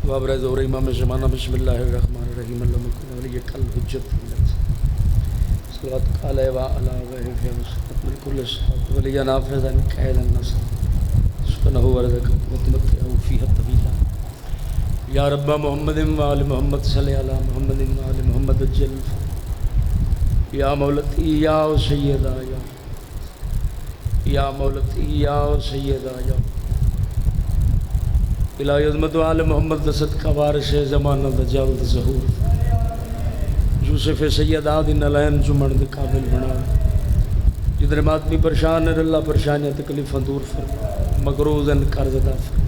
وابرہ زور امام زمانہ بسم اللہ الرحمن الرحیم اللہ مکن ولی کل حجت صلوات قال و علی و فی مصطفى من كل صحاب ولی نافذ ان قید النصر سبحانه ورزق متمتع فیها طویلا یا رب محمد و آل محمد صلی علی محمد و آل محمد جل یا مولتی یا سیدہ یا مولتی یا سیدہ یا الہی عظمت و آل محمد صدقہ وارث زمانہ دا جلد ظہور یوسف سید آدن علین جمعن دے قابل بنا جدر ماتمی پرشان ہے اللہ پرشانیہ تکلیفاں دور فرما مقروضاً قرض ادا فرما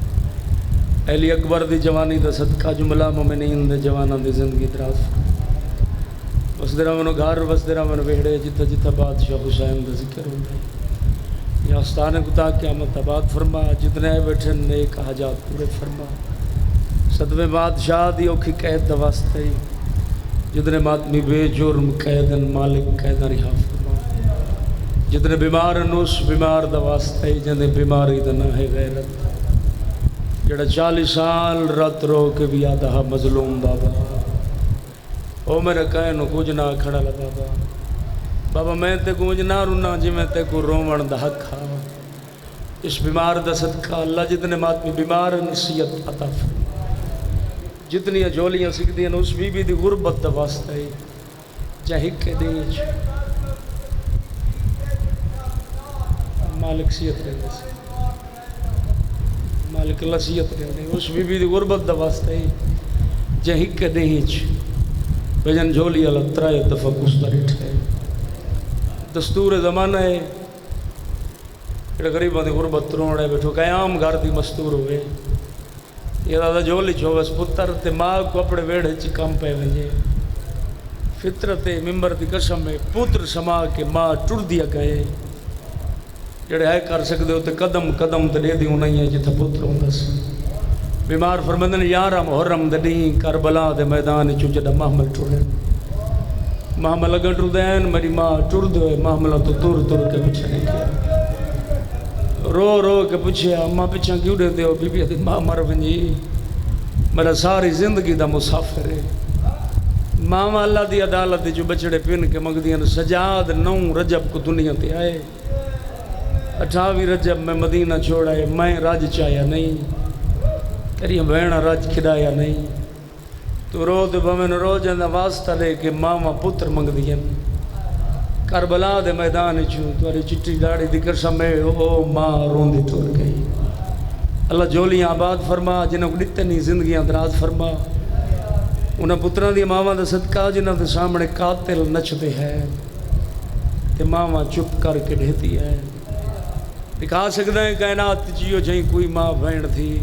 اہلی اکبر دی جوانی دا صدقہ جملہ مومنین دے جوانہ دی زندگی دراز فرما وسدرہ منو گھر وسدرہ منو ویڑے جتا جتا بادشاہ حسین دا ذکر ہوں گے یا آستان کتا قیامت آباد فرما جتنے بیٹھے نیک حاجات پورے فرما صدمے بادشاہ دی اوکھی قید دا واسطے جتنے ماتمی بے جرم قیدن مالک قیدن رہا فرما جتنے بیمار نوس بیمار دا واسطے جتنے بیماری دا نہ ہے غیرت جڑا 40 سال رات رو کے بھی آدھا مظلوم بابا او میرا کہنو کچھ نہ کھڑا لگا بابا میں تے گونج نہ رونا جی میں تے کو رومن دا حق ہاں اس بیمار دا صدقہ اللہ جتنے ماتمی بیمار نصیحت عطا فرما جتنی جولیاں سکتی ہیں اس بی بی دی غربت دا واسطہ ہے جہک کے دیج مالک سیت رہنے سے مالک اللہ سیت رہنے اس بی بی دی غربت دا واسطہ ہے جہک کے دیج بجن جولی اللہ ترائے دفعہ کس دریٹ ہے دستور زمانہ ہے غریباں دی غربت روڑے بیٹھو قیام گھر دی مستور ہوئے یہ دادا جولی چھوس پتر تے ماں کو اپنے ویڑے چی کم پہ ونجے فطرت ممبر دی قسم میں پتر سما کے ماں ٹر دیا گئے جڑے ہے کر سکتے ہو تے قدم قدم تے دے دیوں نہیں ہے جتھا پتر ہوں دس بیمار فرمندن یارہ محرم دنی کربلا دے میدان چو جڑا محمل ٹرے محمل اگر ٹر دین میری ماں ٹر دے محملہ تو تور تور کے پچھے نہیں کیا رو رو کے پچھے اماں پچھے کیوں دیتے ہو بی بی آدھی ماں مر ونجی میرا ساری زندگی دا مسافر ہے ماں اللہ دی عدالت جو بچڑے پین کے مگدیاں سجاد 9 رجب کو دنیا تے آئے 28 رجب میں مدینہ چھوڑا ہے میں راج چاہیا نہیں تیری بہنہ راج کھڑایا نہیں تو رو دے بمن رو جاندہ واسطہ لے کے ماما پتر منگ دیا کربلا دے میدان چھو تواری چٹی داڑی دکر سمے او ماں رون دی ٹور گئی اللہ جولیاں آباد فرما جنہوں کو اتنی زندگیاں دراز فرما انہاں پتران دی ماما دا صدقہ جنہوں دے سامنے قاتل نچ دے ہے تے ماما چپ کر کے ڈھیتی ہے دکھا سکتا ہے کائنات جیو جائیں کوئی ماں بہن تھی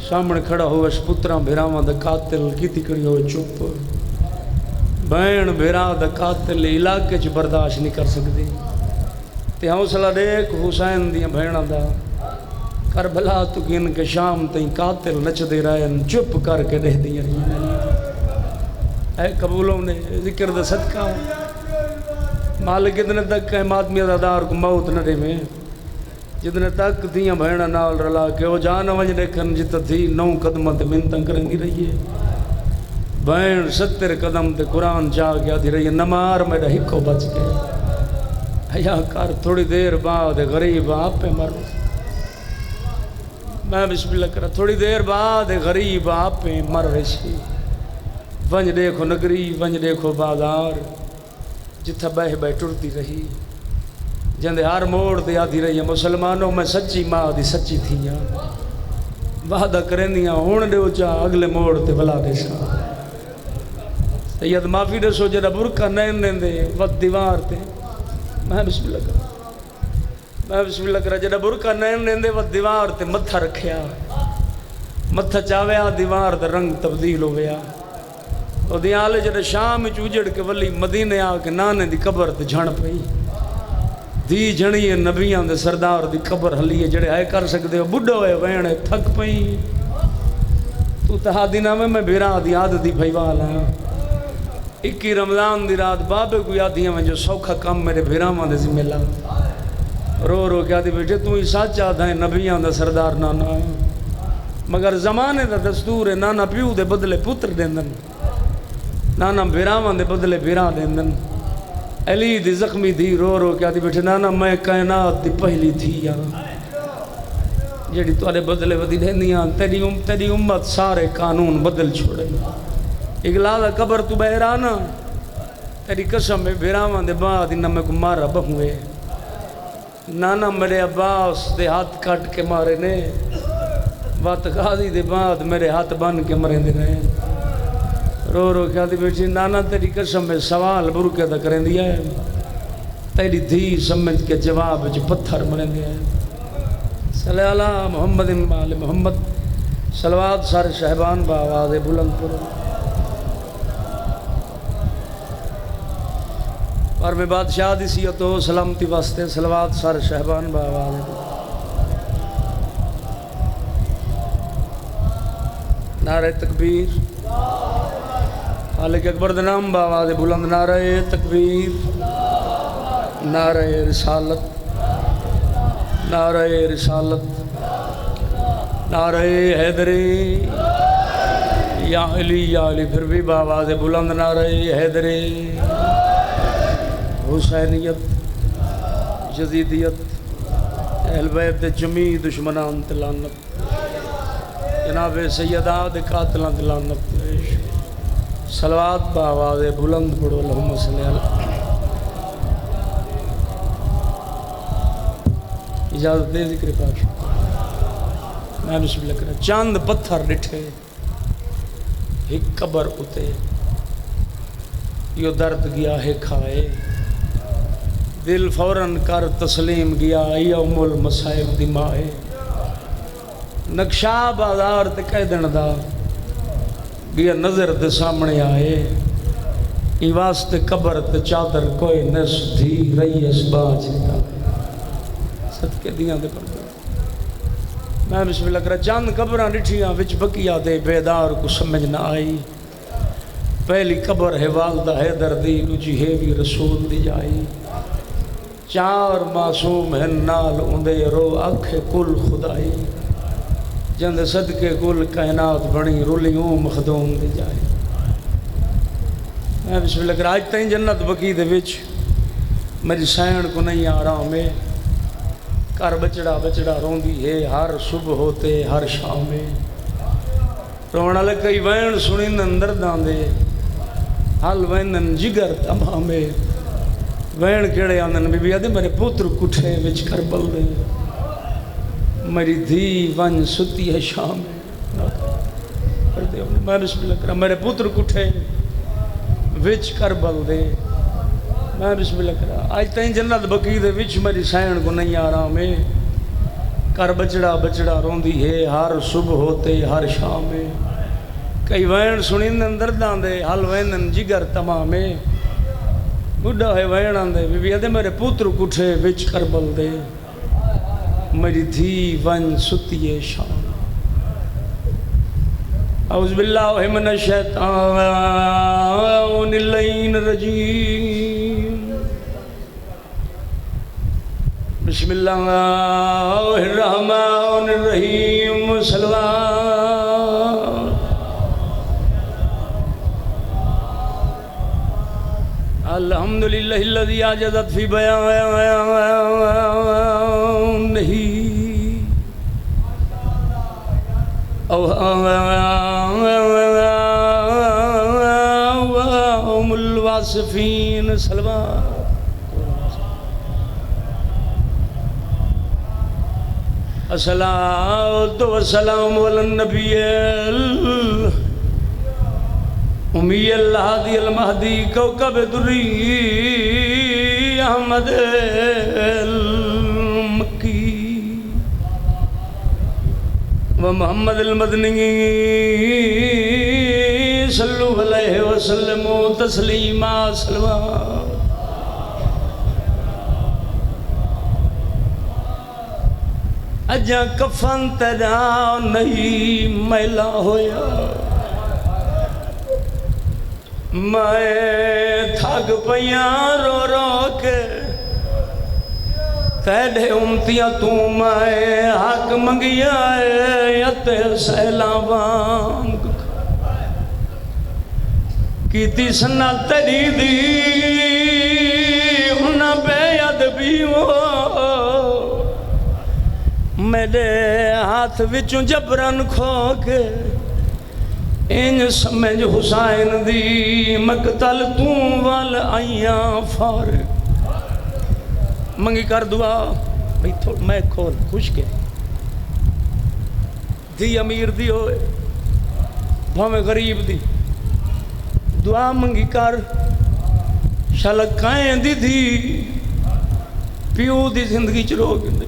سامنے کھڑا ہوئے اس پتران بھیراواں دا قاتل کیتی کری ہوئے چپ بہن بھیرا دا قاتل علاقے چ برداشت نہیں کر سکتی تے حوصلہ دیکھ حسین دیاں بہناں دا کربلا تو گن کے شام تئیں قاتل نچ دے رہے ہیں چپ کر کے دے دیاں اے قبولوں نے ذکر دا صدقہ مالک اتنے تک ہے مادمی ادادار کو موت نہ دے میں جتنے تک دیاں بہنہ نال رلا کے وہ جان ونج دیکھن جتا تھی 9 قدمہ تے منتاں کریں دی رہی ہے بہن 70 قدم تے قرآن چاہ گیا دی رہی ہے نمار میرا ہکو بچ گئے یا کر تھوڑی دیر بعد غریب آپ پہ مر میں بسم اللہ کرا تھوڑی دیر بعد غریب آپ پہ مر رہی ونج دیکھو نگری ونج دیکھو بازار جتھا بہ بہ ٹرتی رہی جندے ہر موڑ دے آدھی رہی ہے مسلمانوں میں سچی ماں دی سچی تھی وعدہ کریں دیاں ہون دے چاہ اگلے موڑ تے بلا دے سا سید معافی دے سو جڑا برکہ نین دیں دے وقت دیوار تے میں بسم اللہ کرا جڑا برکہ نین دیں دے وقت دیوار تے متھا رکھیا متھا چاویا دیوار دا رنگ تبدیل ہو گیا اور دیالے جڑا شام چوجڑ کے ولی مدینے آ کے نانے دی قبر تے جھڑ پئی دی جھڑی نبیاں دے سردار دی قبر ہلیے جڑے آئے کر سکتے ہو بڑھو ہوئے وینے تھک پئی تو تہادی نامے میں بیرا دی عادت دی بھائی والا 21 رمضان دی رات بابے کو یادیاں میں جو سوکھا کام میرے بھیرامہ دے ذمہ لا رو رو کیا دی بیٹھے تو ہی سچ آدھا ہے نبیاں دا سردار نانا مگر زمانے دا دستور ہے نانا پیو دے بدلے پتر دیندن نانا بھراواں دے بدلے بھرا دیندن علی دی زخمی دھی رو رو کے آدھی بیٹھے نانا میں کائنات دی پہلی تھی یار جڑی تواڈے بدلے ودی رہندیاں تیری امت سارے قانون بدل چھوڑے اگلا دا قبر تو بہرانا تیری قسم ہے بھراواں دے بعد انہاں میں کو مارا بہوئے نانا میرے عباس دے ہاتھ کٹ کے مارے نے وقت غازی دے بعد میرے ہاتھ بن کے مرے دے رہے رو رو کیا دی بیٹھی نانا تیری قسم میں سوال برکے دا کریں دیا ہے تیری دھی سمجھ کے جواب جو پتھر مرے دیا ہے صلی اللہ محمد امال محمد صلوات سارے شہبان با آواز بلند پر اور میں بادشاہ دی سیت ہو سلامتی واسطے صلوات سارے شہبان با آواز بلند نعرہ تکبیر خالق اکبر نام با آواز بلند نعرہ تکبیر نعرہ رسالت نعرہ رسالت نعرہ حیدری یا علی پھر بھی با آواز بلند نعرہ حیدری حسینیت یزیدیت اہل بیت جمی دشمنان تلانت جناب سیدہ دے قاتلان تلانت صلوات با آواز بلند پڑھو اللہم صلی اللہ اجازت دے ذکر پاک میں بسم اللہ کرا چاند پتھر ڈٹھے ایک قبر اتے یہ درد گیا ہے کھائے دل فوراً کر تسلیم گیا یوم المصائب دمائے نقشہ بازار تے کہہ دن دا گیا نظر دے سامنے آئے ای واسطے قبر تے چادر کوئی نس دھی رہی اس باج دا صدقے دیاں دے پر میں بسم اللہ کرا چاند قبراں ڈٹھیاں وچ بقیہ دے بیدار کو سمجھ نہ آئی پہلی قبر ہے والدہ حیدر دی دوجی ہے بھی رسول دی جائی چار معصوم ہیں نال اندے رو آنکھیں کل خدائی جند صدقے کل کائنات بڑی رولیوں مخدوم دی جائے میں بسم اللہ کر آج تین جنت بکی دے وچ میری سین کو نہیں آرام ہے کار بچڑا رون دی ہے ہر صبح ہوتے ہر شام میں رونا لکئی وین سنین اندر داندے حال وینن جگر تمامے وین کیڑے آندن بی بی آدھے میرے پتر کٹھے وچ کربل دے میری دھی ون ستی ہے شام میں بسم اللہ کرا میرے پتر کٹھے وچ کربل دے میں بسم اللہ کرا آج تین جنت بکی دے وچ میری سین کو نہیں آرام ہے کر بچڑا رون دی ہے ہر صبح ہوتے ہر شام میں کئی وین سنین اندر داندے حال وینن جگر تمامے بڑھا ہے وین آندے بی بی آدھے میرے پتر کٹھے وچ کربل دے میری دھی ون ستی شام اعوذ باللہ من الشیطان اللعین الرجیم بسم اللہ الرحمن الرحیم صلوات الحمدللہ الذی عجزت فی نہیں اوہم الواصفین صلوات الصلاۃ والسلام علی النبی امی الہادی المہدی کوکب دری احمد المکی و محمد المدنی صلو علیہ وسلم تسلیما صلوات اجا کفن تیرا نہیں میلا ہویا میں تھک پیاں رو رو کے تیڈے امتیاں تو میں حق منگیا ہے یتے سیلاں وانگ کیتی سنا تیری دی انہاں بے ادبی میرے ہاتھ وچوں جبرن کھو کے انج سمجھ حسین دی مقتل تو وال آئیاں فارغ منگی کر دعا بھئی میں کھول خوش کے دی امیر دی ہوئے بھامے غریب دی دعا منگی کر شلکائیں دی دی پیو دی زندگی چلو گندے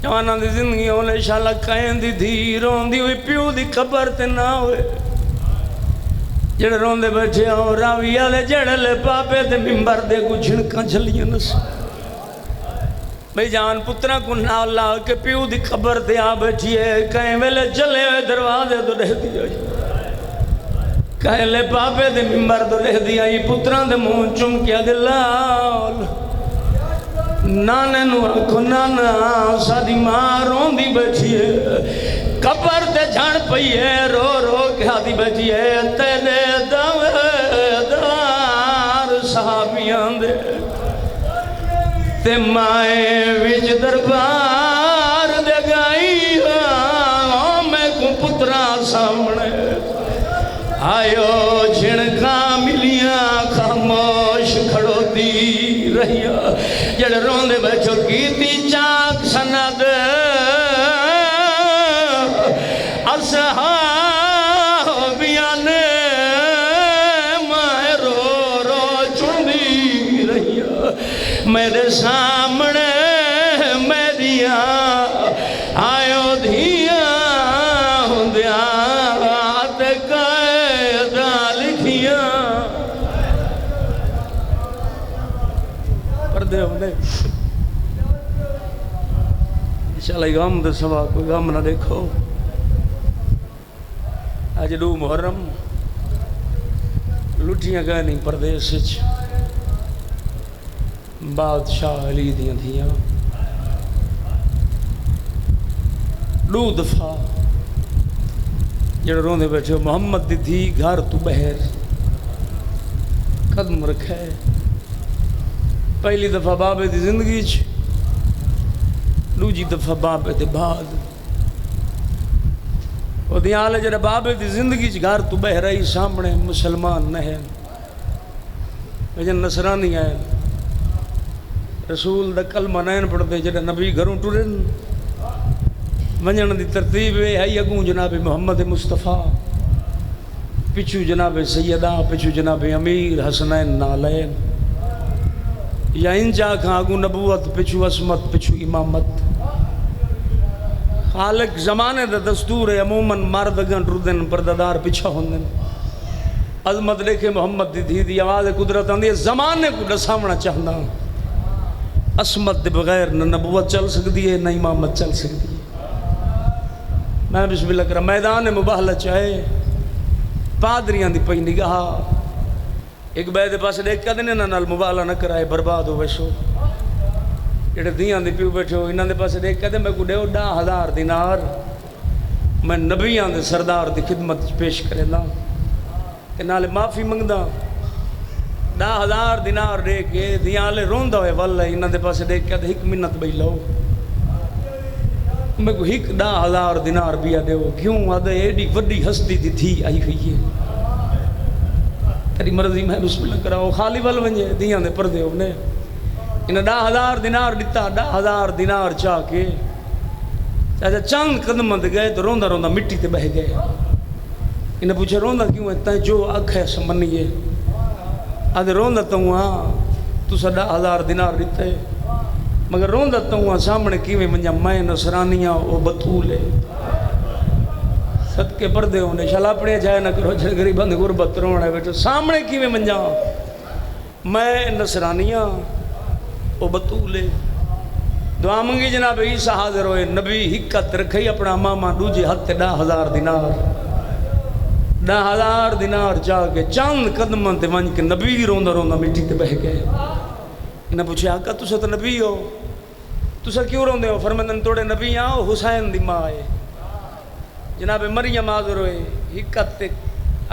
جوانا دی زندگی ہونے شلکائیں دی دی رون دی ہوئی پیو دی قبر تے نہ ہوئے جڑے روندے بیٹھے ہوں راوی آلے جڑے لے پاپے تے ممبر دے کو جھنکاں جھلیاں نس بھئی جان پترہ کو نا اللہ کے پیو دی قبر تے آ بیٹھی ہے کہیں ویلے چلے ہوئے دروازے تو رہ دیا کہیں لے پاپے دے ممبر تو رہ دیا یہ پترہ دے مون چم کیا دلال نانے نو آنکھو نانا سادی ماں رون دی بیٹھی ہے قبر تے جھان پئی ہے رو رو کے آدھی بیٹھی ہے تیرے دار صحابیان دے تے مائیں وچ دربار دے گئی میں کو پترا سامنے آئیو جھنکاں ملیاں خاموش کھڑو دی رہیا جڑ روندے بیٹھو کیتی چاک سند صحابیاں نے میں رو رو چندی رہی میرے سامنے میریاں آئیو دھیاں ہوندیاں تے قائدہ لکھیاں پردے ہوندے انشاءاللہ غم دے سوا کوئی غم نہ دیکھو آج دو محرم لٹھیاں گئے نہیں پردیس بادشاہ علی دیاں دھیاں دو دفعہ جڑے روندے بیٹھے محمد دی دھی گھر تو بہر قدم رکھے پہلی دفعہ بابے دی زندگی دوجی دفعہ بابے دے بعد وہ دیالے جڑے بابے دی زندگی گھر تو بہ رہی سامنے مسلمان نہ ہے لیکن نصرانی ہے رسول دا کلمہ نین پڑھ دے جڑے نبی گھروں ٹورن ونجن دی ترتیب ہے اگوں جناب محمد مصطفیٰ پچھو جناب سیدہ پچھو جناب امیر حسنین نالین یا انجا کھا اگوں نبوت پچھو عصمت پچھو امامت خالق زمانے دا دستور ہے عموماً مردگن ردن پرددار پچھا ہوندن عظمت دیکھے محمد دی دھی دی آواز قدرت آندھی ہے زمانے کو ڈسامنا چاہنا عصمت دے بغیر نہ نبوت چل سکتی ہے نہ امامت چل سکتی ہے میں بسم اللہ کرا میدان مباہلہ چاہے پادریاں دی پئی نگاہ ایک بیدے پاس دیکھ کہتے ہیں نال مباہلہ نہ کرائے برباد ہو ویسو جڑے دیاں دی پیو بیٹھے ہو انہاں دے پاس دیکھ کہتے میں کو دیو 10,000 دینار میں نبیاں دے سردار دی خدمت پیش کرے دا کہ نالے معافی منگ دا 10,000 دینار دے کے دیاں لے روندہ ہوئے واللہ انہاں دے پاس دیکھ کہتے ایک منت بھئی لو میں کو ایک 10,000 دینار بیا دیو کیوں آدھے ایڈی وڈی ہستی دی تھی آئی ہوئی ہے تیری مرضی میں بسم اللہ کراؤ خالی وال ونجے دیاں دے پردے ہونے انہیں 10,000 دینار دیتا 10,000 دینار چاہ کے چند قدم دے گئے تو روندہ روندہ مٹی تے بہ گئے انہیں پوچھے روندہ کیوں ہے تائیں جو آنکھ ہے سمنی ہے آدھے روندہ تو ہاں تو 10,000 دینار دیتا ہے مگر روندہ تو ہاں سامنے کیویں منجا میں نصرانیاں او بطول ہے صدقے پردے ہونے شالا اپنے جائے نہ کرو جڑے غریباں دے غربت رونا ہے بیٹھو سامنے کیویں منجا میں نصرانیاں او بطول ہے دعا منگی جناب عیسیٰ حاضر ہوئے نبی حکت رکھئی اپنا ماما دوجے ہاتھ 10,000 دینار 10,000 دینار چاہ کے چند قدماں تے ونج کے نبی روندہ روندہ مٹی تے بہ گئے انہیں پوچھے آقا تسا تو نبی ہو تسا کیوں روندے ہو؟ فرماندن توڑے نبی آؤ حسین دی ماں ہے جناب مریم حاضر ہوئے حکت تے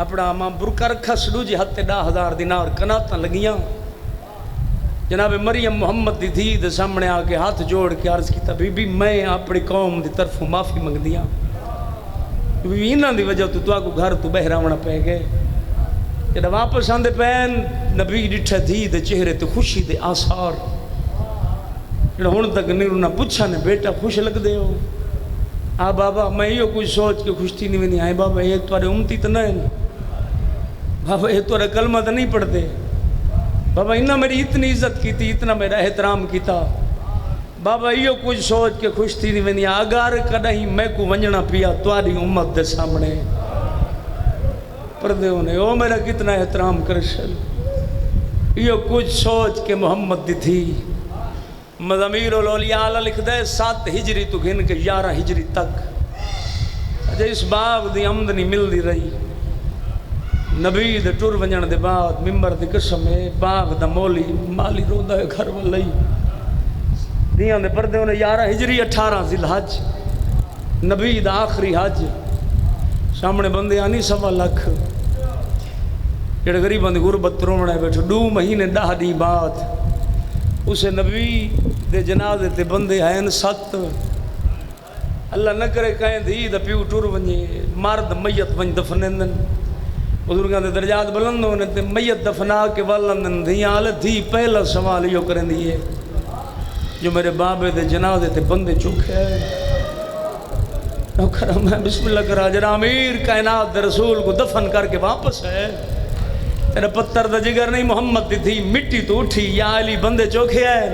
اپنا ماں برکا رکھا سڈو جی ہاتھ 10,000 دینار کناتاں لگیاں جناب مریم محمد دی دھی دے سامنے آ کے ہاتھ جوڑ کے عرض کیتا بی بی میں اپنی قوم دی طرف معافی منگ دیاں بی بی انہاں دی وجہ تو آگو گھر تو بہراونا پہ گئے جب واپس آندے پین نبی ڈٹھا دھی دے چہرے تے خوشی دے آثار جب ہون تک نیرو نہ پوچھا نے بیٹا خوش لگ دے ہو آ بابا میں یہ کچھ سوچ کے خوش تھی نہیں آئے بابا یہ تمہارے امتی تو نہیں بابا یہ تمہارے کلمہ تو نہیں پڑھتے بابا انہاں میری اتنی عزت کی تھی اتنا میرا احترام کیتا بابا یہ کچھ سوچ کے خوش تھی نہیں اگر کدیں میں کو ونجنا پیا تمہاری امت دے سامنے پردے ہونے او میرا کتنا احترام کرشل یہ کچھ سوچ کے محمد دی تھی مضامیر الاولیاء لکھ دے 7 ہجری تو گھن کے 11 ہجری تک اجے اس باغ دی آمدنی مل دی رہی نبی دے ٹر ونجن دے بعد ممبر دی قسم ہے باغ دا مالی روندا ہے گھر والئی دیاں دے پردے ہونے 11 ہجری 18 ذی الحج نبی دا آخری حج سامنے بندے آنی 1.25 لاکھ جڑے غریباں دی غربت رومنا ہے بیٹھو 2 مہینے 10 دی بعد اسے نبی دے جنازے تے بندے ہیں 7 اللہ نہ کرے کہیں دھی دا پیو ٹور ونجے مرد میت ونج دفنندن بزرگاں دے درجات بلند ہونے تے میت دفنا کے والندن دھیاں آلے دھی پہلا سوال یوں کریں دیئے جو میرے بابے دے جنازے تے بندے چوکھے ہیں نوکرہ میں بسم اللہ کرا جرا امیر کائنات دے رسول کو دفن کر کے واپس ہے تیرا پتر دا جگر نہیں محمد دی تھی مٹی تو اٹھی یا علی بندے چوکھے ہیں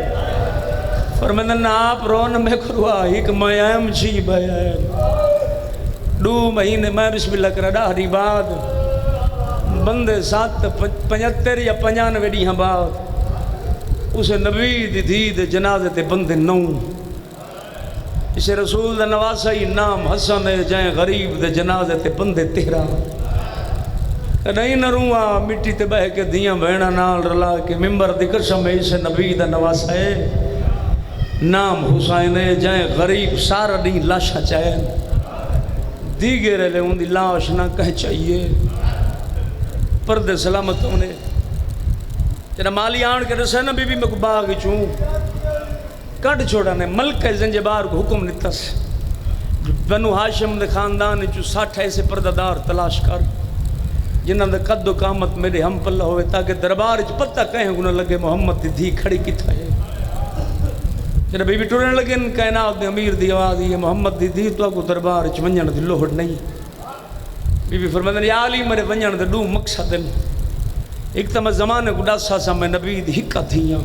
فرمندن آپ رون میں کروا ایک میام چی بیان 2 مہینے میں بسم اللہ کرا ڈاہری بعد بندے 75 یا 95 ڈیہاں بعد اسے نبی دی دھی دے جنازے تے بندے 9 اسے رسول دا نواسا ہی نام حسن ہے جائیں غریب دے جنازے تے بندے 13 نہیں نہ رواں مٹی تے بہ کے دیاں بہنا نال رلا کے ممبر دی قسم ہے اسے نبی دا نواسا ہے نام حسین ہے جائیں غریب سارا نہیں لاشا چاہیں دیگے رہے ان دی لاش نہ کہیں چاہیے پردے سلامت ہونے جنہ مالی آن کے رسے نا بی بی میں کو باغ چوں کٹ چھوڑا نے ملک زنجبار کو حکم نہیں تس بنو ہاشم دے خاندان چو 60 ایسے پردہ تلاش کر جنہاں دے قد و قامت میرے ہم پلہ ہوئے تاکہ دربار چ پتہ کہیں گناہ لگے محمد دی دھی کھڑی کتا ہے جنہ بی بی ٹورن لگے کائنات دے امیر دی آواز ہے محمد دی دھی تو کو دربار چ ونجن دی لوہڑ نہیں بی بی فرماندن یا علی میرے ونجن دے 2 مقصد ہیں ایک تو میں زمانے کو ڈاسا سا میں نبی دی حکا دھیاں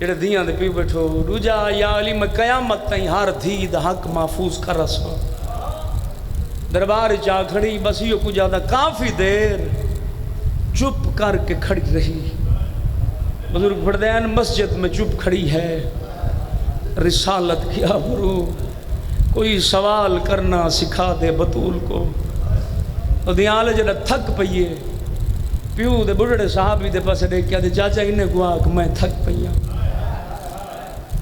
جڑے دھیاں دے پیو بیٹھو دوجا یا علی میں قیامت تائیں ہر دھی دا حق محفوظ کر رسا دربار چاہ کھڑی بس یہ کو زیادہ کافی دیر چپ کر کے کھڑی رہی بزرگ پردین مسجد میں چپ کھڑی ہے رسالت کیا برو کوئی سوال کرنا سکھا دے بطول کو اور دیالے جڑا تھک پئیے پیو دے بڑھڑے صحابی دے پاسے دیکھ کیا دے چاچا انہیں کو آکھ میں تھک پئیاں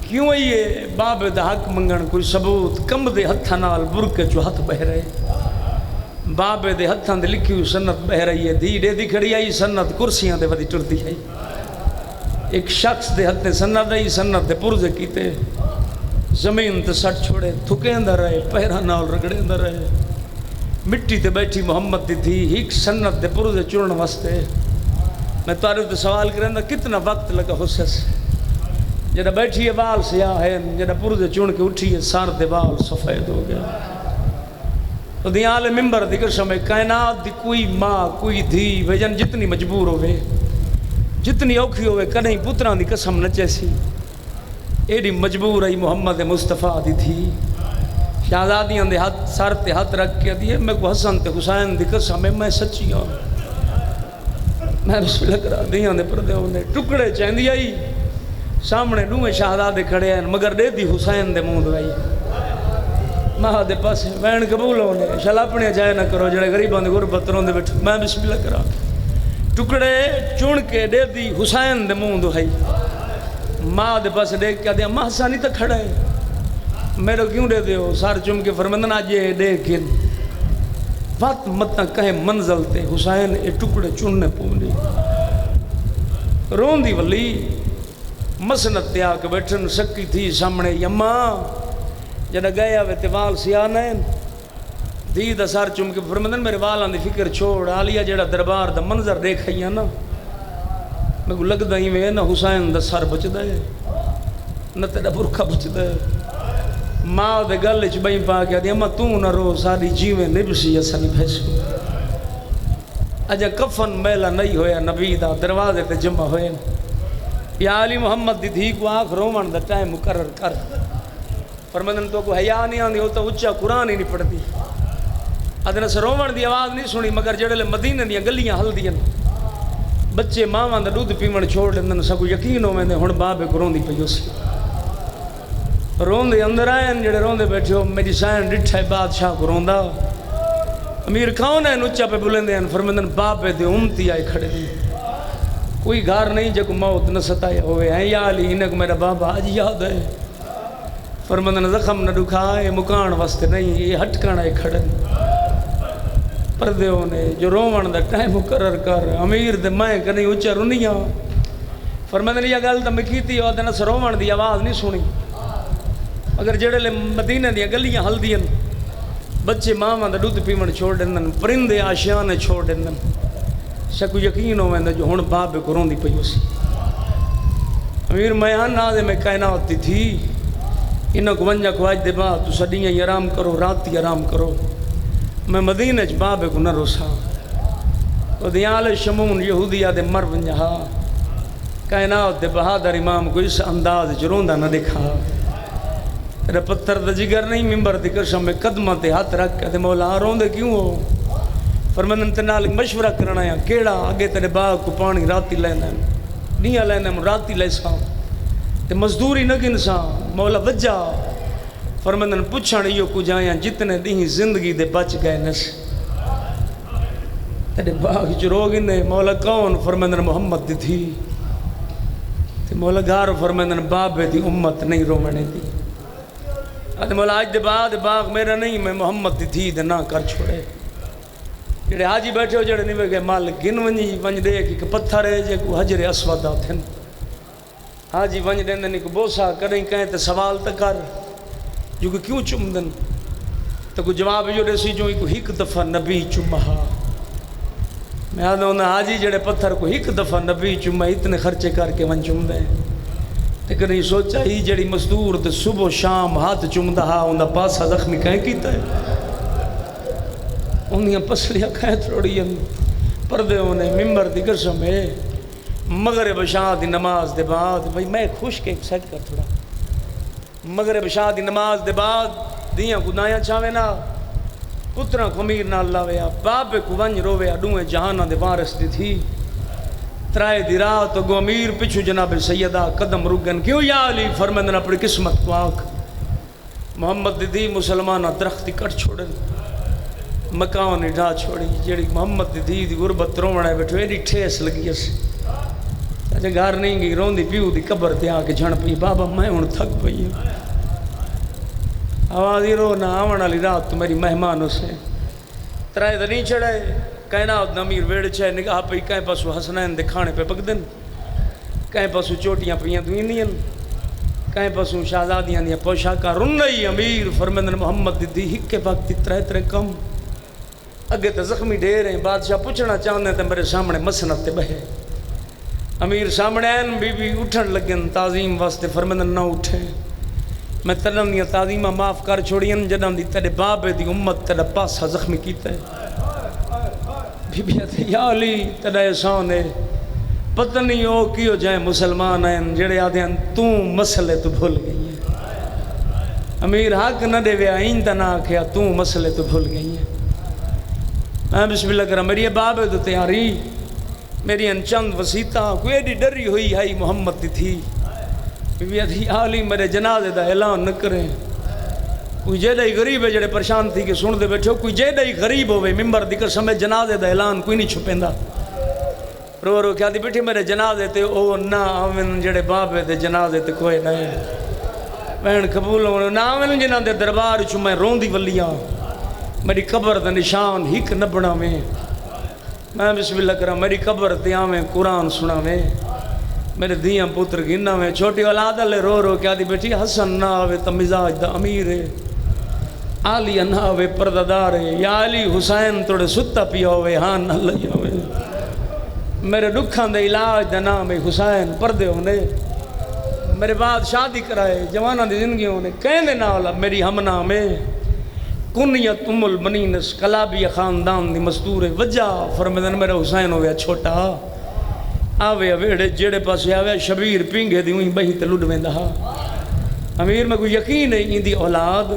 کیوں یہ باب دا حق منگن کوئی ثبوت کم دے ہتھاں نال برکے چو ہتھ بہ رہے باب دے ہتھاں دے لکھی ہوئی سنت بہ رہی ہے دھی دے دی کھڑی آئی سنت کرسیاں دے ودی ٹرتی ہے ایک شخص دے ہتھے سنت آئی سنت دے پرزے کیتے زمین تے سٹ چھوڑے تھکے اندر رہے پہرہ نال رگڑے اندر رہے مٹی تے بیٹھی محمد دی تھی ایک سنت دے پرزے چڑھن واسطے میں تارے تے سوال کریں دا کتنا وقت لگا ہو سس جڑا بیٹھی ہے بال سیاہ ہے جڑا پرزے چڑھ کے اٹھی ہے سار دے بال سفید ہو گیا تو دیال ممبر دی قسم ہے کائنات دی کوئی ماں کوئی دھی ویجن جتنی مجبور ہوئے جتنی اوکھی ہوئے کہیں پتران دی قسم نہ چیسی ایڈی مجبور ہے محمد مصطفیٰ دی تھی شہزادیاں دے ہاتھ سر تے ہاتھ رکھ کے دیئے میں کو حسن تے حسین دی قسم ہے میں سچی ہوں میں بسم اللہ کرا دیاں دے پردے ہونے ٹکڑے چاہندی آئی سامنے ڈوئے شہزادے کھڑے ہیں مگر دے دی حسین دے مون دوائی ماں دے پاس وین قبول ہونے شل اپنے جائے نہ کرو جڑے غریبان دے غربت رون دے بیٹھو میں بسم اللہ کرا ٹکڑے چون کے دے دی حسین دے مون دوائی ماں دے پاس دیکھ کے دیا ماں سانی تک کھڑا ہے میرے کیوں دے دیو سار چم کے فرمندن آج یہ دیکھ وقت مت کہیں منزل تے حسین اے ٹکڑے چننے پوندی رون دی ولی مسنت تے آکے بیٹھن سکی تھی سامنے یما جنہ گیا وے تے وال سیانین دی دا سار چم کے فرمندن میرے والان دی فکر چھوڑ آلیا جڑا دربار دا منظر دیکھ ہی نا میں کو لگ دا ہی میں نا حسین دا سر بچ دے نہ تیرا برکھا بچ دے ماں دے گل چ بئی پا کے دی اما تو نہ رو ساری جیویں نبسی اسا نہیں بھیسو اجا کفن میلا نہیں ہویا نبی دا دروازے تے جمع ہوئے یا علی محمد دی دھی کو آنکھ رومن دا ٹائم مقرر کر فرمندن تو کو حیا نہیں آندی ہوتا اچھا قرآن ہی نہیں پڑھتی ادنا سے رومن دی آواز نہیں سنی مگر جڑے مدینے دیاں گلیاں ہل دیاں بچے ماں دا دودھ پیمن چھوڑ لیندن سکو یقین ہو میں نے ہن بابے کو روندی پئی اسی روندے اندر آئے جڑے روندے بیٹھے ہو میری سائن ڈٹھا ہے بادشاہ کو روندا امیر کون ہے نچا پہ بلندے ہیں فرمندن بابے دے امتی آئے کھڑے دی کوئی گھر نہیں جب موت نہ ستایا ہوئے ہیں یا علی انہیں میرا بابا آج یاد ہے فرمندن زخم نہ دکھا یہ مکان واسطے نہیں یہ ہٹکانا ہے کھڑے پردے ہونے جو رومن دا ٹائم مقرر کر امیر دے مائیں کہ نہیں اچھا رونیاں فرمندن یہ گل تو میں کیتی ہو دن سے رومن دی آواز نہیں سنی اگر جڑے لے مدینہ دیا گلیاں ہل دیا بچے ماں دا دودھ پیمن چھوڑ دن پرندے آشیانے چھوڑ دن شکو یقین ہو میں جو ہن بابے کو روندی پئی اسی امیر میان نازے میں کائنات دی تھی انہوں کو ونجا کو آج دے بعد تو سڈیاں ہی آرام کرو رات ہی آرام کرو میں مدینہ چ بابے کو نہ روسا تو دیال شمون یہودیہ دے مر ونجا کائنات دے بہادر امام کو اس انداز چروندہ نہ دکھا تیرے پتھر دا جگر نہیں ممبر دی قسم میں قدمہ تے ہاتھ رکھ کے مولا روندے کیوں ہو فرمندن تے نال مشورہ کرنا ہے کیڑا آگے تیرے باغ کو پانی راتی لینا نہیں لینا راتی لے سا تے مزدوری نہ گن سا مولا وجہ فرمندن پوچھن ایو کو جائیں جتنے دی زندگی دے بچ گئے نس تیرے باغ جو رو گنے مولا کون فرمندن محمد دی تھی تے مولا گھر فرمندن بابے دی امت نہیں رومنے دی آدھے مولا آج دے بعد باغ میرا نہیں میں محمد دی تھی دے نہ کر چھوڑے جڑے حاجی بیٹھے ہو جڑے نہیں گئے مال گن ونجی ونج دے کہ پتھر ہے جے کو حجر اسود آتھن حاجی ونج دے نہیں کو بوسا کریں کہیں تے سوال تا کر جو کہ کیوں چم دن تو کو جواب جو سی جو کو ایک دفعہ نبی چمہا میں آدھا ہوں حاجی جڑے پتھر کو ایک دفعہ نبی چمہ اتنے خرچے کر کے ون چم دیں لیکن یہ سوچا ہی جڑی مزدور تے صبح و شام ہاتھ چمدہ ہا انہا پاسا زخمی کہیں کیتا ہے انہیں پسلیاں کہیں تھوڑی پردے ہونے ممبر دی قسم ہے مغرب شاہ دی نماز دے بعد بھئی میں خوش کے سیٹ کر تھوڑا مغرب شاہ دی نماز دے بعد دیاں کو نایاں چاہوے نا پترہ کو امیر نہ اللہ ویا بابے کو ونج روے اڈویں جہانہ دے وارث دی تھی ترائے دی رات گو امیر پچھو جناب سیدہ قدم رگن کیوں یا علی فرمندن اپنی قسمت کو آنکھ محمد دی مسلمانہ درختی کٹ چھوڑن مکان ڈھا چھوڑی جیڑی محمد دی غربت رومنے بیٹھو ایڈی ٹھیس لگی اس اچھا گھر نہیں گئی روندی پیو دی قبر تے آ کے جھڑ پئی بابا میں ہن تھک پئی آواز ہی رو نہ آون والی رات تو میری مہمان سے ترائے نہیں چڑھے کائنات امیر ویڑ چھے نگاہ پئی کہیں پاسو حسنین دے کھانے پہ پک دن کہیں پاسو چوٹیاں پئیاں دوئیں کہیں پاسو شہزادیاں دیا پوشاکا رن رہی امیر فرمندن محمد دی ہکے وقت ترے کم اگے تو زخمی ڈھیر ہیں بادشاہ پوچھنا چاہتے ہیں میرے سامنے مسنت تے بہے امیر سامنے آئین بی بی اٹھن لگن تعظیم واسطے فرمندن نہ اٹھے میں تنم دیا تعظیمہ معاف کر چھوڑین جنم دی تیرے بابے دی امت تیرے پاسا زخمی کیتا ہے بی بی آتے یا علی تیرے احسان ہے پتہ نہیں ہو کیوں جائیں مسلمان ہیں جڑے آدھے ہیں تو مسئلے تو بھول گئی ہے امیر حق نہ دے ویا آئندہ نہ آکھیا تو مسئلے تو بھول گئی ہے میں بسم اللہ کرا میری بابے تو تیاری میری ان چند وسیطہ کوئی ایڈی ڈری ہوئی ہے محمد دی تھی بی بی آدھی علی میرے جنازے دا اعلان نہ کریں کوئی جیدہ ہی غریب ہے جڑے پریشان تھی کہ سن دے بیٹھو کوئی جیدہ ہی غریب ہوئے ممبر دی قسم جنازے دا اعلان کوئی نہیں چھپیندا رو رو کیا دی بیٹھی میرے جنازے تے او نہ آمن جڑے بابے دے جنازے تے کوئی نہیں بہن قبول ہونے نہ آمن جنہ دے دربار چو میں روندی ولیاں میری قبر دے نشان ہک نہ بنا میں بسم اللہ کرا میری قبر تے آمیں قرآن سنا میں میرے دیاں پتر گننا میں چھوٹی اولاد لے رو رو کیا دی بیٹھی حسن نہ آوے تا مزاج دا امیر ہے عالی نہ آوے پرددار ہے یا علی حسین توڑے ستا پیا ہوئے ہاں نہ لیا ہوئے میرے دکھان دے علاج دا نام ہے حسین پردے ہونے میرے بعد شادی کرائے جوانہ دی زندگی ہونے کہنے نالا میری ہمنا میں کنیت ام البنینس کلابی خاندان دی مستور وجہ فرمیدن میرا حسین ہویا چھوٹا آوے اویڑے جیڑے پاسے آوے شبیر پینگے دی ہوئی بہی تلوڈ میں دہا امیر میں کوئی یقین ہے ان دی اولاد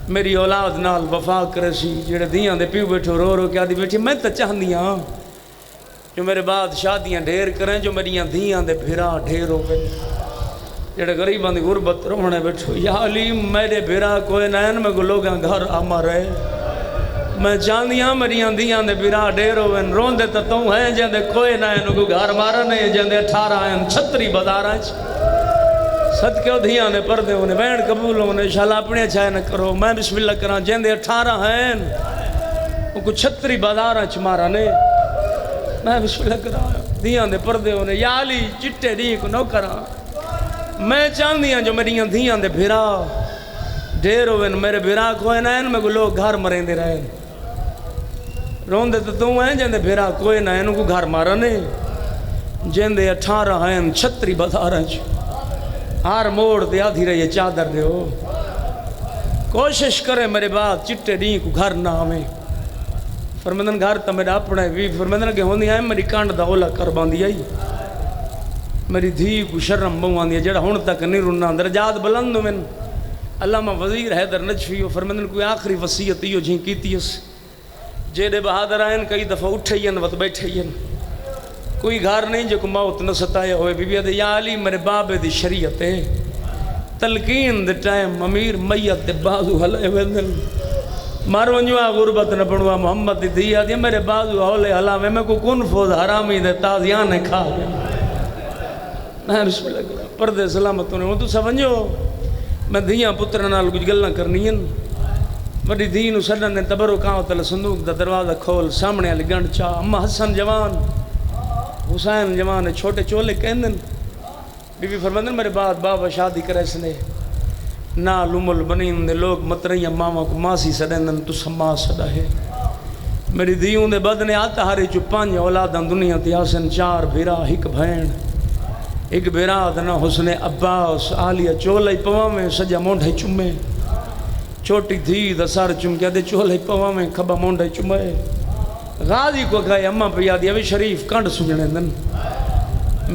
میری اولاد نال وفا کرے سی جیڑے دیاں دے پیو بیٹھو رو رو کیا دی بیٹھی میں تا چاہندیاں جو میرے بعد شادیاں ڈھیر کریں جو میریاں دیاں دے بھیرا ڈھیر ہو گئے جڑے غریباں دی غربت رونے بیٹھو یا علی میرے بھیرا کوئی نین میں کو لوگاں گھر آما رہے میں جاندیاں میریاں دیاں دے بھیرا ڈھیر ہو گئے رون دے تو ہیں جن دے کوئی نین کو گھر مارا نہیں جن دے 18 ہیں 36 بدارہ صدقے دھیاں دے پردے ہونے بین قبول ہونے انشاءاللہ اپنے چھائے نہ کرو میں بسم اللہ کرا جن دے 18 ہیں ان کو 36 بدارہ مارا نہیں میں بسم اللہ کرا دیاں دے پردے ہونے یا علی چٹے دی کو نو کرا میں چاندیاں جو میریاں دیاں دے بھیرا ڈھیر ہوئے میرے بھیرا کوئی نہ ان میں کو لوگ گھر مریں دے رہے رون دے تو ہیں جن دے بھیرا کوئی نہ ان کو گھر مارا نہیں جن دے 18 ہیں 36 بدارہ ہر موڑ دے آدھی رہی چادر دے ہو کوشش کرے میرے بعد چٹے دی کو گھر نہ آمیں فرمیدن گھر تا میرا اپنے بھی فرمیدن کہ ہوندی آئیں میری کانڈ دا اولا کر باندی آئی میری دھی کو شرم بواندی ہے جڑا ہون تک نہیں رنا درجات بلند من علامہ وزیر حیدر نجفی فرمیدن کوئی آخری وصیت یہ جھیں کیتی اس جیڑے بہادر آئین کئی دفعہ اٹھائین وقت بیٹھائین کوئی گھر نہیں جو کو موت نہ ستایا ہوئے بی بی دے یا علی میرے بابے دی شریعت ہے تلقین دے ٹائم امیر میت دے بازو حلے ویندن مارو انجوہ غربت نہ پڑھوا محمد دی دیا دیا میرے بازو ہولے حلاوے میں کو کن فوز حرامی دے تازیانے کھا گیا میں بسم اللہ کرا پردے سلامتوں نے وہ تو سمجھو میں دیاں پتر نال کچھ گلنا کرنی ہیں بڑی دین سڈن نے تبرو کاؤں تل صندوق دا دروازہ کھول سامنے علی گنڈ چاہ اما حسن جوان حسین جوان چھوٹے چولے کہندن بی بی فرمندن میرے بعد بابا شادی کرے سنے نا لوم البنین دے لوگ مترین ماما کو ماسی سڑندن تو سما سڑا ہے میری دیوں دے بدنے آتا ہری چو 5 اولاداں دنیا تیاسن 4 بھیرا ایک بھین ایک بھیرا دنا حسن عباس آلیہ چولے پوا میں سجا مونڈے چمے چھوٹی دھی دا سار چم کیا دے چولے پوا میں کھبا مونڈے چمے غازی کو کہا اماں پہ یادی ابھی شریف کانڈ سجنے دن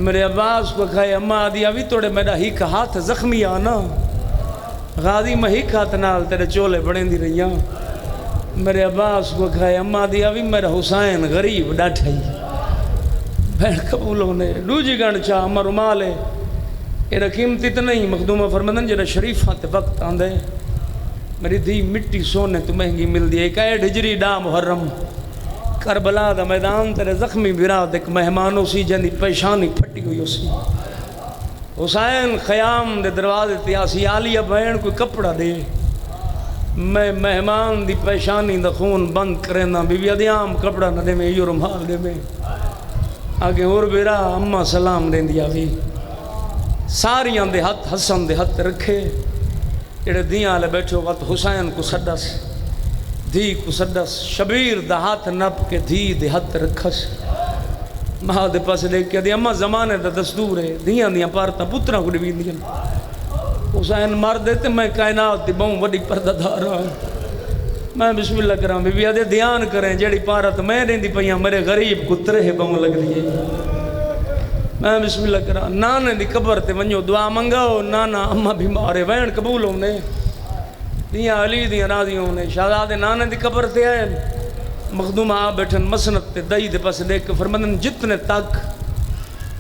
میرے عباس کو کہا اماں آدھی ابھی توڑے میرا ہیک ہاتھ زخمی آنا غازی میں ہیک ہاتھ نال تیرے چولے بڑھیں دی رہیاں میرے عباس کو کہا اماں آدھی ابھی میرا حسین غریب ڈاٹھائی بہن قبول ہونے دوجی گنڈ چاہ اماں رمالے یہ قیمتی تو نہیں مخدومہ فرمندن جنہ شریف آتے وقت آندے میری دھی مٹی سونے تو مہنگی مل دی ایک ایڈ ہجری ڈا محرم کربلا دا میدان تیرے زخمی براد ایک مہمانوں سی جنی پیشانی پھٹی ہوئی اسی حسین خیام دے دروازے تیاسی آلیہ بہن کوئی کپڑا دے میں مہمان دی پیشانی دا خون بند کرنا بی بی ادیام کپڑا نہ دے میں یہ رمحال دے میں آگے اور بیرا اممہ سلام دیں دیا بھی ساریاں دے ہاتھ حسن دے ہاتھ رکھے جڑے دیاں لے بیٹھو وقت حسین کو سڈس دھی کو سڈس شبیر دا ہاتھ نپ کے دھی دے ہاتھ رکھس ماں دے پاس لے کے دی اممہ زمانے دا دستور ہے دیاں دیاں پارتا پترہ کو ڈبین دیاں حسین مار دیتے میں کائنات دی بہوں وڈی پردہ دھارا میں بسم اللہ کرام بی بی آدھے دھیان کریں جیڑی پارت میں رہن دی پہیاں میرے غریب کترے بہوں لگ دیئے میں بسم اللہ کرام نانے دی قبر تے ونجو دعا منگاؤ نانا اممہ بیمارے وین قبول ہونے دیاں علی دیاں راضی ہونے شہزادے نانے دی قبر تے آئے مخدوم آ بیٹھن مسنت تے دائی دے پاس دیکھ کے فرمندن جتنے تک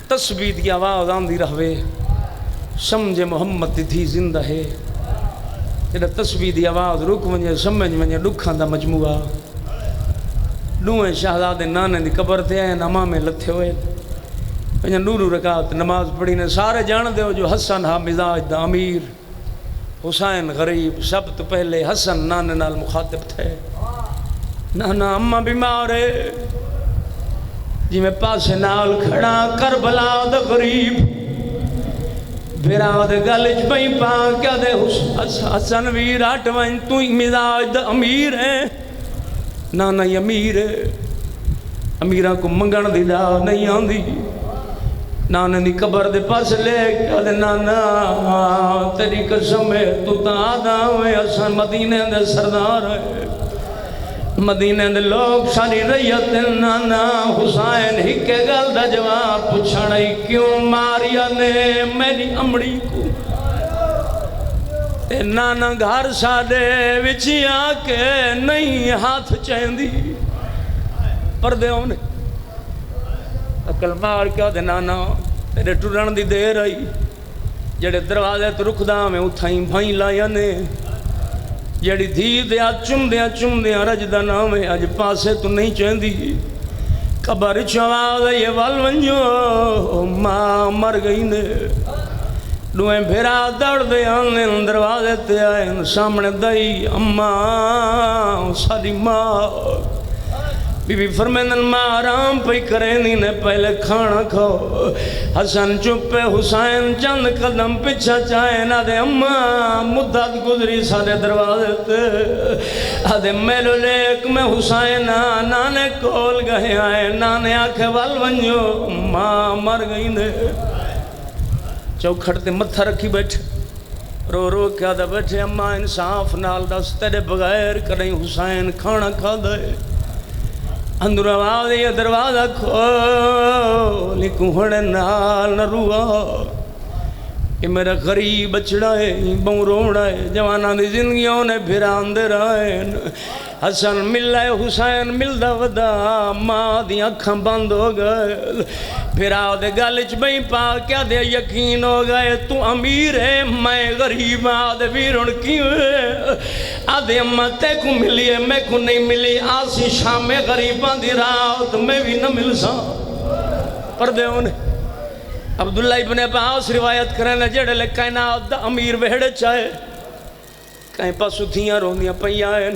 تسبیح دی آواز آندی رہوے سمجھے محمد دی تھی زندہ ہے جڑا تسبیح دی آواز رک ونجے سمجھ ونجے ڈکھاں دا مجموعہ ڈوئیں شہزادے نانے دی قبر تے آئے نما میں لتھے ہوئے پہنچا نورو رکعت نماز پڑھی نے سارے جان دے ہو جو حسن ہا مزاج دا امیر حسین غریب سب تو پہلے حسن نانے نال مخاطب تھے نانا اماں بیمار ہے جی میں پاسے نال کھڑا کربلا دا غریب بھیرا دے گلج بھئی پا کیا دے حسن ویر آٹوائن تو ہی مزاج دا امیر ہے نانا ہی امیر ہے امیرہ کو منگن دی دا نہیں آن دی نانے دی قبر دے پاس لے کیا دے نانا تیری قسم ہے تو تا آدھا ہوئے حسن مدینے دے سردار ہے مدینے دے لوگ ساری ریت نانا حسین ہی کے گل دا جواب پوچھنائی کیوں ماریا نے میری امڑی کو تے نانا گھر ساڑے وچی آکے نہیں ہاتھ چیندی پردے ہونے اکل مار کیا دے نانا تیرے ٹرن دی دیر آئی جڑے دروازے تو رکھ دا میں اتھائیں بھائیں لایا نے جڑی دھی دیا چم دیا رجدہ نامے آج پاسے تو نہیں چیندی قبر چواز یہ والونجو ماں مر گئی نے دوئیں بھیرا دڑ دے آنے دروازے تے آئے سامنے دائی اماں ساری ماں بی بی فرمیندن ماں آرام پہ کرینی نے پہلے کھانا کھو حسن چپے حسین چند قدم پچھا چاہے نا دے اماں مدت گزری سارے دروازے تے آدھے میلو لیک میں حسین نانے کول گئے آئے نانے آنکھے والونجو ماں مر گئی نے چوکھڑتے متھا رکھی بیٹھے رو رو کیا دا بیٹھے اماں انصاف نال دس تیرے بغیر کریں حسین کھانا کھا دے اندر آواز یہ دروازہ کھولی کوہڑے نال نہ روا کہ میرا غریب بچڑا ہے بہوں روڑا ہے جوانہ دی زندگیوں نے بھراندے رہے حسن ملے حسین ملدہ ودا ماں دی اکھاں بند ہو گئے پھرا دے گلچ بھئی پا کیا دے یقین ہو گئے تو امیر ہے میں غریب آدھے ویرن کیوں ہے آدھے اماں تے کو ملی ہے میں کو نہیں ملی آسی شام غریبان دی رات میں بھی نہ مل سا پردے ہونے عبداللہ ابن عباس روایت کرنے جڑے لے کائنات دا امیر وہڑے چاہے کہیں پاسو تھیاں روندیاں پہیائیں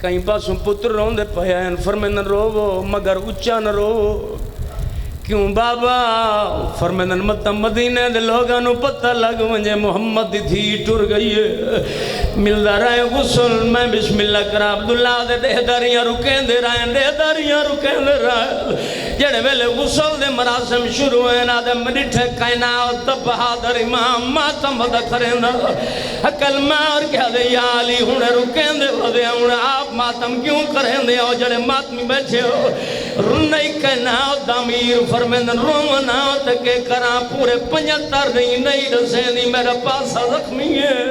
کہیں پاسوں پتر روندے پہیائیں فرمیندن روو مگر اچھا نہ روو کیوں بابا فرمیندن مطمئن مدینے دے لوگانو پتہ لگ ونجے محمد دی تھی ٹر گئی ہے ملدہ رہے غسل میں بسم اللہ کرا عبداللہ دے دہداریاں رکیں دے رہے جڑے ویلے غسل دے مراسم شروع ہیں آدھے مڈٹھے کائنات بہادر امام ماتم دا کریں دا حکل مار کیا دے یا علی ہونے رکیں دے ودے ہونے آپ ماتم کیوں کریں دے اور جڑے ماتمی بیٹھے ہو رنائی کائنات دامیر فرمیندن رومنا تکے کرا پورے 75 نہیں رسیں دی میرا پاسا زخمی ہے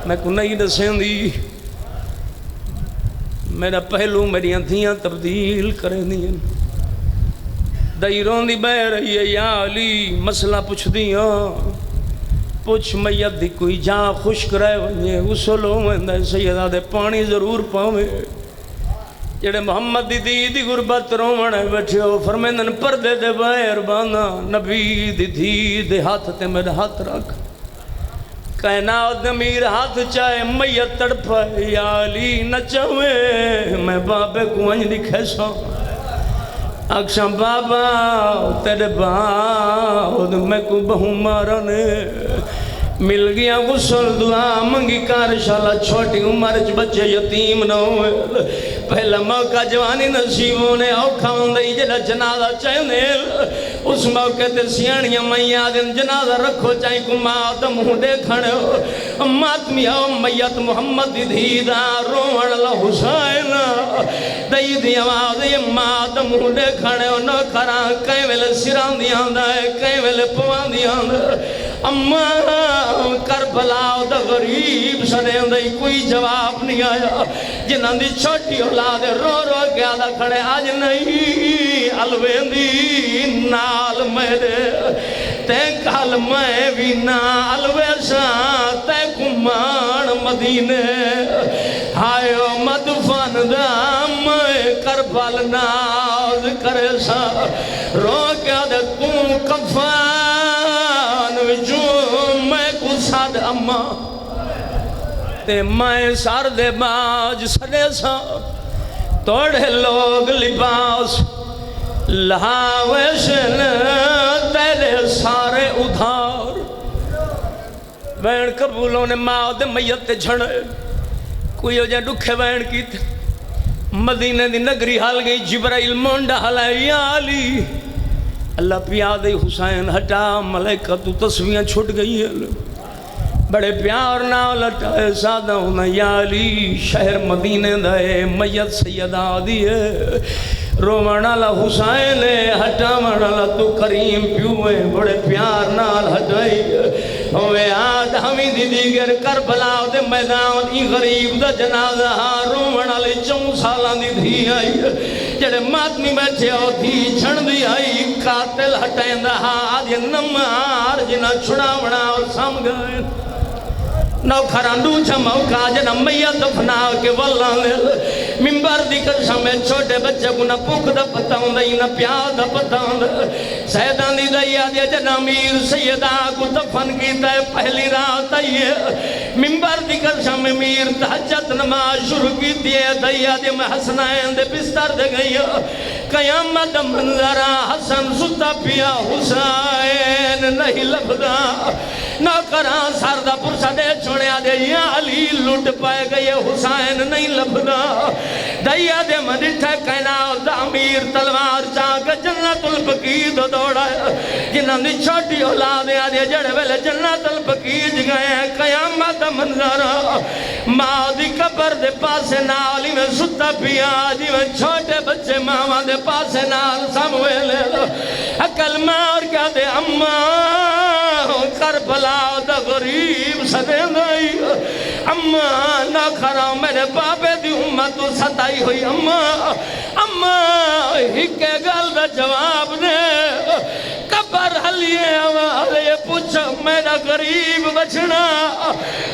میں کو نہیں رسیں دی میرا پہلو میری انتھیاں تبدیل کریں دیں دائروں دی بہ رہی ہے یا علی مسئلہ پوچھ دیاں پوچھ میت دی کوئی جا خشک رہے ونجے غسلو میں سیدہ دے پانی ضرور پاوے جڑے محمد دی غربت رومنے بیٹھے ہو فرمیندن پردے دے باہر بانا نبی دی دے ہاتھ تے میرے ہاتھ رکھ کائنات امیر ہاتھ چاہے میت تڑپائے یا علی نہ چاہوے میں بابے کو انج دکھے سا اکشاں بابا تیرے بعد میں کو بہوں مارنے مل گیا غسل دعا منگی کارشالہ چھوٹی عمرچ بچے یتیم نہ ہوئے پہلا موقع جوانی نصیبوں نے اوکھا ہوندئی جڑا جنازہ چاہنے اس موقع تے سیانیاں میاں دن جنازہ رکھو چاہیں کو ماتم ہوں دیکھنے ہو ماتمی ہو میت محمد دیدہ روڑ اللہ حسین دئی دی آواز یہ ماتم ہوں دیکھنے ہو نو کھران کہیں ویلے سران دی آندہ ہے کہیں ویلے پوان دی آندہ اماں کربلا دا غریب سنے اندائی کوئی جواب نہیں آیا جنہاں دی چھوٹی اولاد رو رو گیا دا کھڑے آج نہیں الوین دی نال میرے تے کال میں بھی نال ویسا تے کمان مدینے آئیو مدفن دا میں کرے سا رو کیا دے تم کفان وچوں میں کو ساد اما تے میں سار دے باج سڑے سا توڑے لوگ لباس لہاوشن تیرے سارے ادھار وین قبولوں نے ماں دے میت تے جھڑے کوئی ہو جائے دکھے وین کی تھے مدینہ دی نگری حال گئی جبرائیل مونڈا حالائے یا علی اللہ پیادے حسین ہٹا ملائکہ تو تصویاں چھٹ گئی ہیں بڑے پیار نہ لٹائے سادہ ہونا یا علی شہر مدینہ دائے میت سیدہ دیئے رومانالا حسین ہٹا منالا تو کریم پیوئے بڑے پیار نال ہٹائی ہوئے آج ہمیں دیگر کربلا دے میدان ای غریب دا جنازہ رومانالے 4 سالان دی دھی آئی جڑے ماتمی بیٹھے ہو دھی چھن دی آئی قاتل ہٹائیں دا آج یہ نمار جنہ چھڑا بنا اور سام گئے نو کھرانڈو چھماؤ کاجنا میت دفنا کے واللہ ممبر دی قسم میں چھوٹے بچے کو نہ پوک دا پتہ ہوں دا نہ پیار دا پتہ ہوں دا سیدان دی دیا دیا جنا میر سیدہ کو دفن کیتا ہے پہلی رات آئیے ممبر دی قسم میں میر تحجت نماز شروع کیتی ہے دیا دیا میں حسنائن دے بستر دے گئی قیامت منظرہ حسن ستا پیا حسین نہیں لبدا نہ کران ساردہ پرسا دے چھوڑے آدھے یا علی لوٹ پائے گئے حسین نہیں لبدا دیا دے منٹھا کہنا دا امیر تلوار چاک جنت البقید دوڑا جنہاں دی چھوٹی اولاد آدھے جڑے ویلے جنت البقید گئے قیامت منظرہ ماں دی قبر دے پاسے نالی میں ستا پیا جی میں چھوٹے بچے ماما دے پاسے نال سامویلے اکل مار کیا دے اماں کربلا دا غریب سدے دائی اماں نہ کھرا میرے بابے دی امت ستائی ہوئی اماں ہکے گل دا جواب دے قبر حلیے آوارے پوچھ میرا غریب بچنا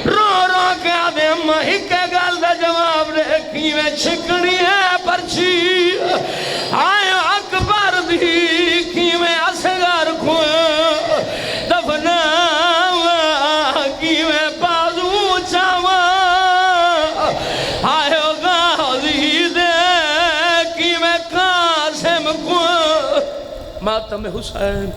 رو رو کے آدھے اماں ہکے گل دا جواب دے کیویں چھکڑی ہے پرچی آئے اکبر دی کیویں اسگر کھوئے دفنا کیویں بازو چاوا آئے غازی دے کیویں قاسم کو ماتم حسین